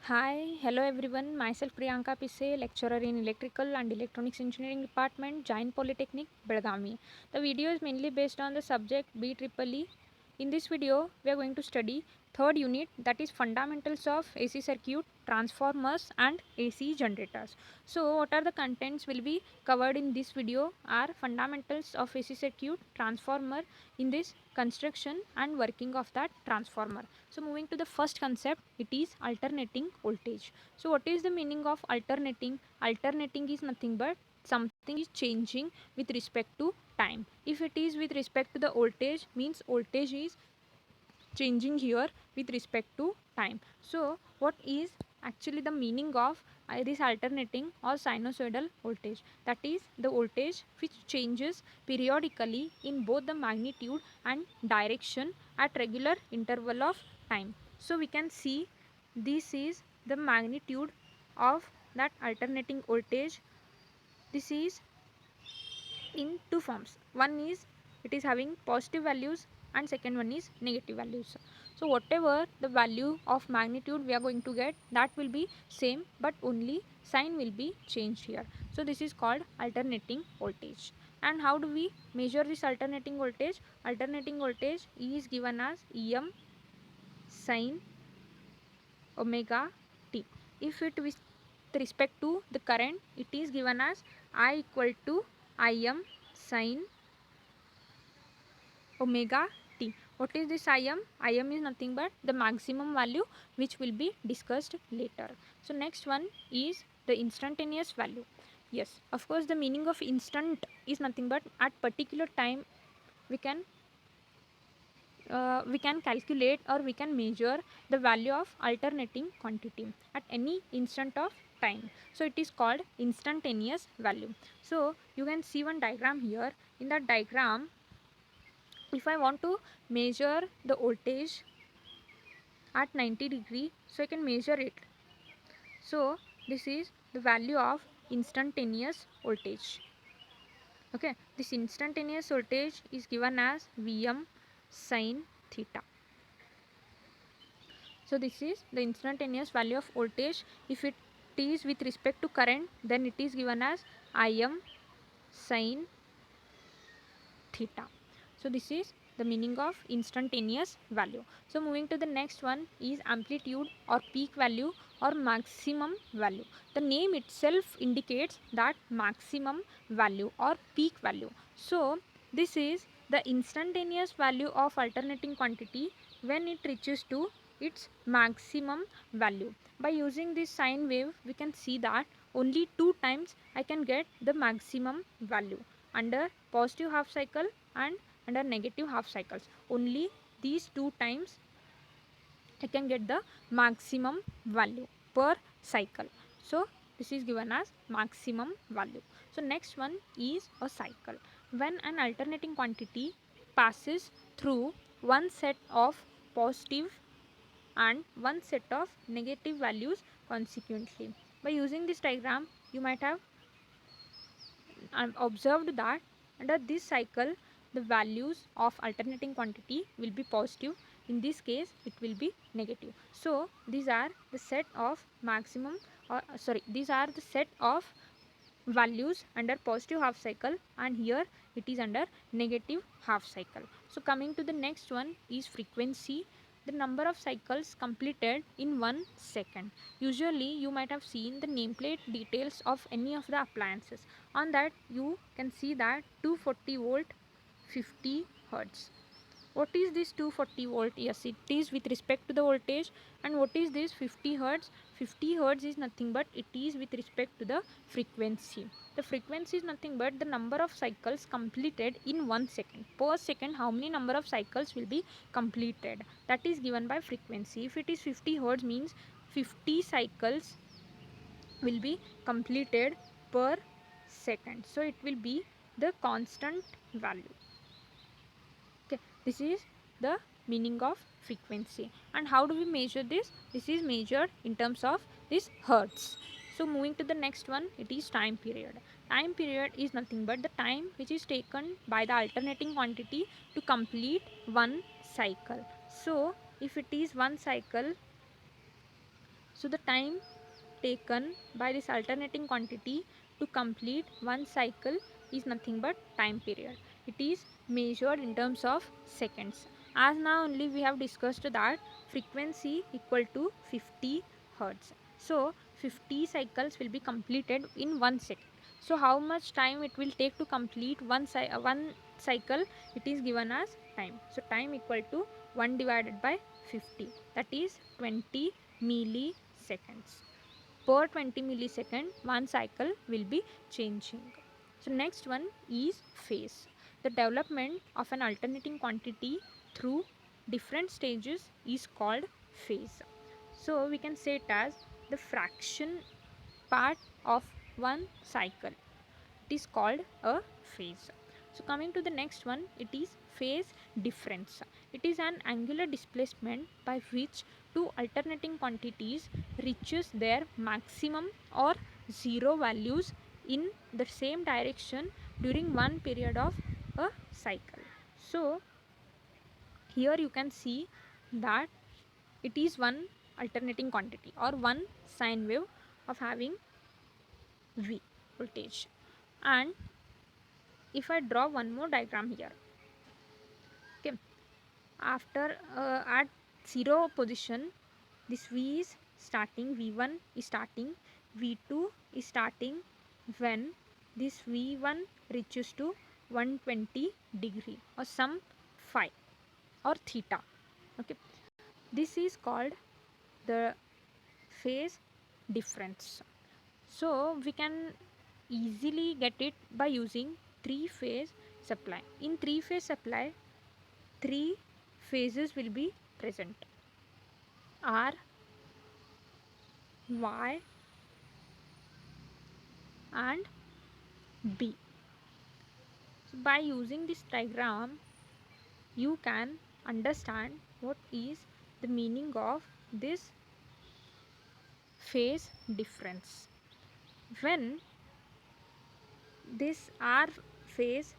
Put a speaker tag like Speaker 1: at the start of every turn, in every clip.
Speaker 1: Hi, hello everyone. Myself Priyanka Pisse, lecturer in Electrical and Electronics Engineering Department, Jain Polytechnic, Belgavi. The video is mainly based on the subject BEEE. In this video, we are going to study third unit, that is fundamentals of AC circuit, transformers and AC generators. So what are the contents will be covered in this video are fundamentals of AC circuit, transformer in this construction and working of that transformer. So moving to the first concept, it is alternating voltage. So what is the meaning of alternating? Alternating is nothing but something is changing with respect to time. If it is with respect to the voltage, means voltage is changing here with respect to time. So what is actually the meaning of this alternating or sinusoidal voltage? That is the voltage which changes periodically in both the magnitude and direction at regular interval of time. So we can see this is the magnitude of that alternating voltage. This is in two forms. One is it is having positive values and second one is negative values. So whatever the value of magnitude we are going to get, that will be same, but only sign will be changed here. So this is called alternating voltage. And how do we measure this alternating voltage? Alternating voltage is given as Em sin omega t. If it with respect to the current, it is given as I equal to Im sin omega t. What is this Im? Im is nothing but the maximum value which will be discussed later. So next one is the instantaneous value. Yes, of course the meaning of instant is nothing but at particular time we can calculate or we can measure the value of alternating quantity at any instant of time. So it is called instantaneous value. So you can see one diagram here. In that diagram, if I want to measure the voltage at 90 degree, so I can measure it. So this is the value of instantaneous voltage. Okay, this instantaneous voltage is given as Vm sin theta. So this is the instantaneous value of voltage. If it is with respect to current, then it is given as Im sin theta. So this is the meaning of instantaneous value. So moving to the next one is amplitude or peak value or maximum value. The name itself indicates that maximum value or peak value. So this is the instantaneous value of alternating quantity when it reaches to its maximum value. By using this sine wave, we can see that only two times I can get the maximum value, under positive half cycle and under negative half cycles. Only these two times I can get the maximum value per cycle. So this is given as maximum value. So next one is a cycle. When an alternating quantity passes through one set of positive and one set of negative values consequently. By using this diagram, you might have observed that under this cycle the values of alternating quantity will be positive. In this case it will be negative. So these are the set of maximum or these are the set of values under positive half cycle, and here it is under negative half cycle. So coming to the next one is frequency, the number of cycles completed in 1 second. Usually you might have seen the nameplate details of any of the appliances. On that you can see that 240 volt 50 hertz. What is this 240 volt? Yes, it is with respect to the voltage. And what is this 50 hertz? 50 hertz is nothing but it is with respect to the frequency. The frequency is nothing but the number of cycles completed in 1 second. Per second, how many number of cycles will be completed? That is given by frequency. If it is 50 hertz, means 50 cycles will be completed per second. So it will be the constant value. Okay, this is the meaning of frequency. And how do we measure this? This is measured in terms of this hertz. So moving to the next one, it is time period. Time period is nothing but the time which is taken by the alternating quantity to complete one cycle. So if it is one cycle, So the time taken by this alternating quantity to complete one cycle is nothing but time period. It is measured in terms of seconds. As now only we have discussed that frequency equal to 50 hertz. So 50 cycles will be completed in 1 second. So how much time it will take to complete one cycle, it is given as time. So time equal to 1 divided by 50, that is 20 milliseconds. Per 20 millisecond one cycle will be changing. So next one is phase. The development of an alternating quantity through different stages is called phase. So we can say it as the fraction part of one cycle. It is called a phase. So coming to the next one, it is phase difference. It is an angular displacement by which two alternating quantities reaches their maximum or zero values in the same direction during one period of a cycle. So here you can see that it is one alternating quantity or one sine wave of having V voltage. And if I draw one more diagram here, okay, after at 0 position, this V is starting, V1 is starting, V2 is starting when this V1 reaches to 120 degree or some phi or theta. Okay, this is called the phase difference. So we can easily get it by using three-phase supply. In three-phase supply, three phases will be present: R, Y and B. So by using this diagram, you can understand what is the meaning of this phase difference. When this R phase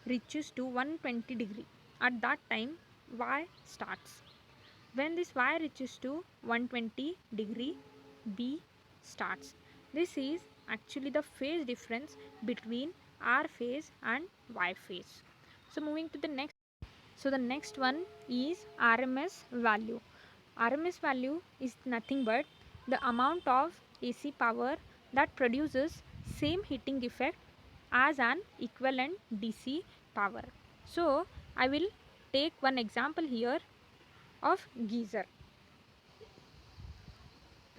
Speaker 1: reaches to 120 degree, at that time Y starts. When this Y reaches to 120 degree, B starts. This is actually the phase difference between R phase and Y phase. So moving to the next. So the next one is RMS value. RMS value is nothing but the amount of AC power that produces same heating effect as an equivalent DC power. So I will take one example here of geyser.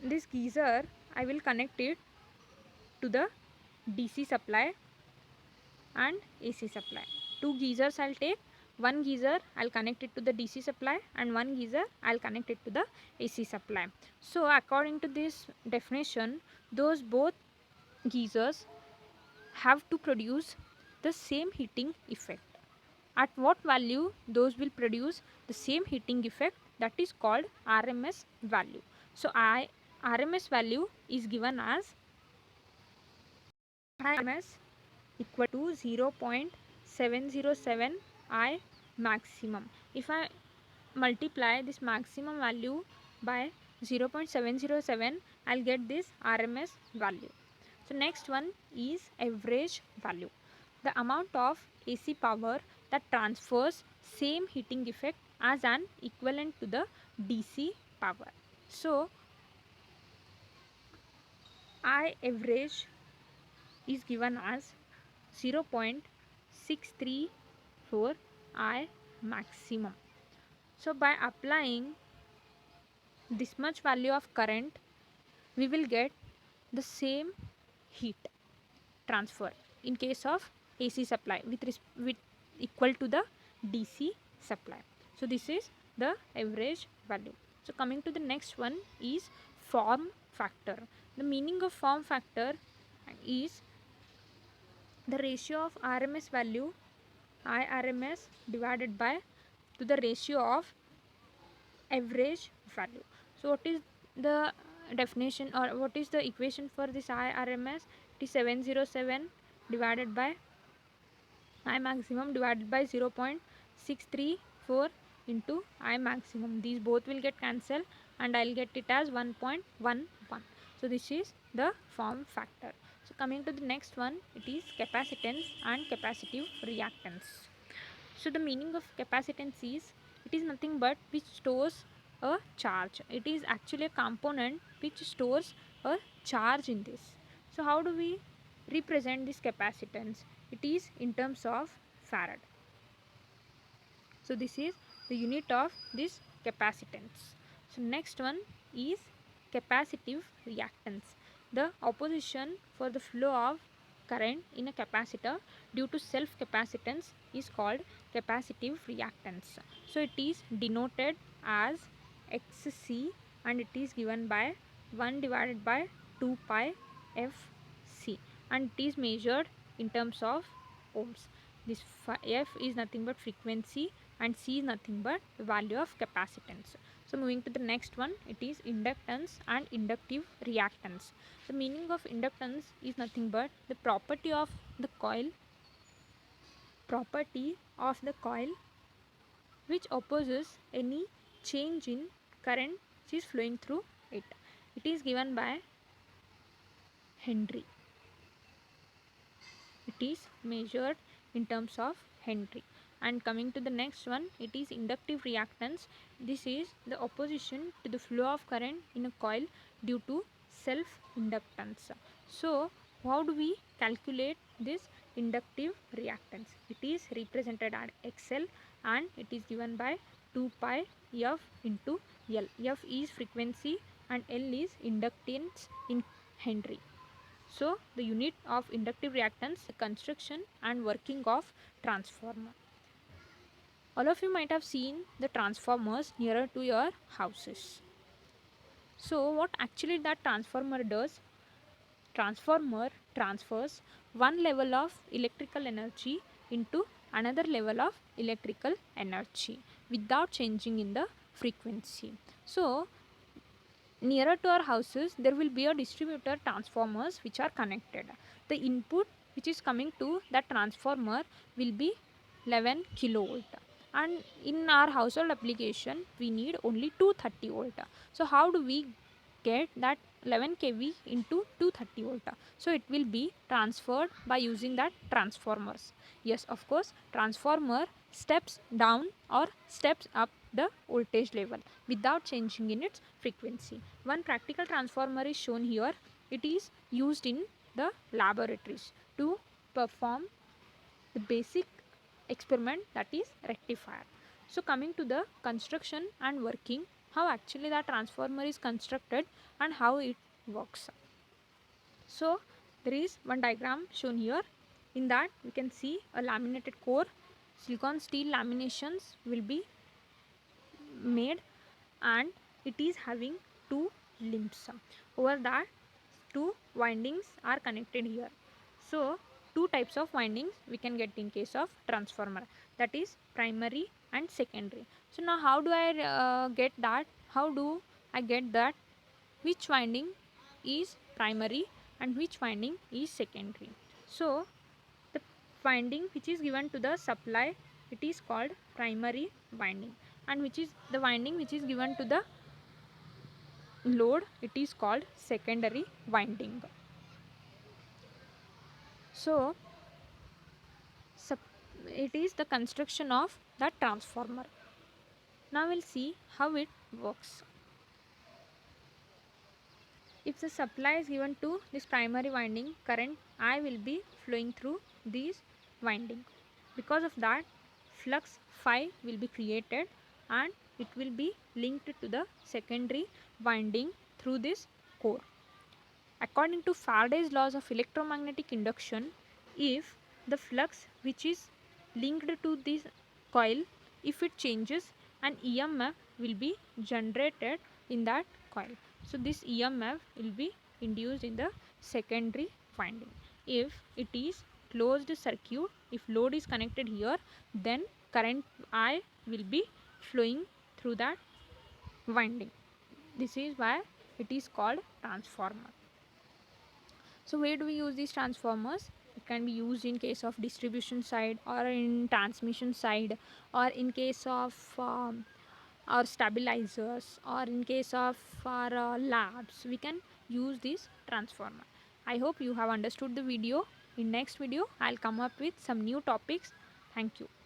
Speaker 1: This geyser, I will connect it to the DC supply and AC supply. Two geysers I'll take. One geyser I'll connect it to the DC supply and one geyser I'll connect it to the AC supply. So according to this definition, those both geysers have to produce the same heating effect. At what value those will produce the same heating effect, that is called RMS value. So RMS value is given as RMS equal to 0.707 I maximum. If I multiply this maximum value by 0.707, I'll get this RMS value. So next one is average value. The amount of AC power that transfers same heating effect as an equivalent to the DC power. So I average is given as 0.634 I maximum. So by applying this much value of current, we will get the same heat transfer in case of AC supply with equal to the DC supply. So this is the average value. So coming to the next one is form factor. The meaning of form factor is the ratio of RMS value IRMS divided by to the ratio of average value. So what is the definition or what is the equation for this IRMS? It is 707 divided by I maximum divided by 0.634 into I maximum. These both will get cancelled and I'll get it as 1.11. So this is the form factor. So coming to the next one, it is capacitance and capacitive reactance. So the meaning of capacitance is, it is nothing but which stores a charge. It is actually a component which stores a charge in this. So how do we represent this capacitance? It is in terms of farad. So this is the unit of this capacitance. So next one is capacitive reactance. The opposition for the flow of current in a capacitor due to self capacitance is called capacitive reactance. So it is denoted as XC and it is given by 1 divided by 2 pi Fc, and it is measured in terms of ohms. This F is nothing but frequency and C is nothing but the value of capacitance. So moving to the next one, it is inductance and inductive reactance. The meaning of inductance is nothing but the property of the coil which opposes any change in current which is flowing through it. It is given by Henry. It is measured in terms of Henry. And coming to the next one, it is inductive reactance. This is the opposition to the flow of current in a coil due to self inductance. So how do we calculate this inductive reactance? It is represented as XL and it is given by 2 pi F into L. F is frequency and L is inductance in Henry. So the unit of inductive reactance, the construction and working of transformer. All of you might have seen the transformers nearer to your houses. So what actually that transformer does? Transformer transfers one level of electrical energy into another level of electrical energy without changing in the frequency. So nearer to our houses there will be a distributor transformers which are connected. The input which is coming to that transformer will be 11 kilovolt, and in our household application we need only 230 volt. So how do we get that 11 kV into 230 volt? So it will be transferred by using that transformers. Yes, of course, transformer steps down or steps up the voltage level without changing in its frequency. One practical transformer is shown here. It is used in the laboratories to perform the basic experiment, that is rectifier. So coming to the construction and working, how actually that transformer is constructed and how it works. So there is one diagram shown here. In that we can see a laminated core. Silicon steel laminations will be made and it is having two limbs. Over that two windings are connected here. So two types of windings we can get in case of transformer, that is primary and secondary. So now how do I get that? How do I get that which winding is primary and which winding is secondary? So the winding which is given to the supply, it is called primary winding, and which is the winding which is given to the load, it is called secondary winding. So it is the construction of that transformer. Now we'll see how it works. If the supply is given to this primary winding, current I will be flowing through these winding. Because of that, flux phi will be created and it will be linked to the secondary winding through this core. According to Faraday's laws of electromagnetic induction, if the flux which is linked to this coil, if it changes, an EMF will be generated in that coil. So this EMF will be induced in the secondary winding. If it is closed circuit, if load is connected here, then current I will be flowing through that winding. This is why it is called transformer. So where do we use these transformers? It can be used in case of distribution side or in transmission side, or in case of or stabilizers, or in case of our labs, we can use this transformer. I hope you have understood the video. In next video I'll come up with some new topics. Thank you.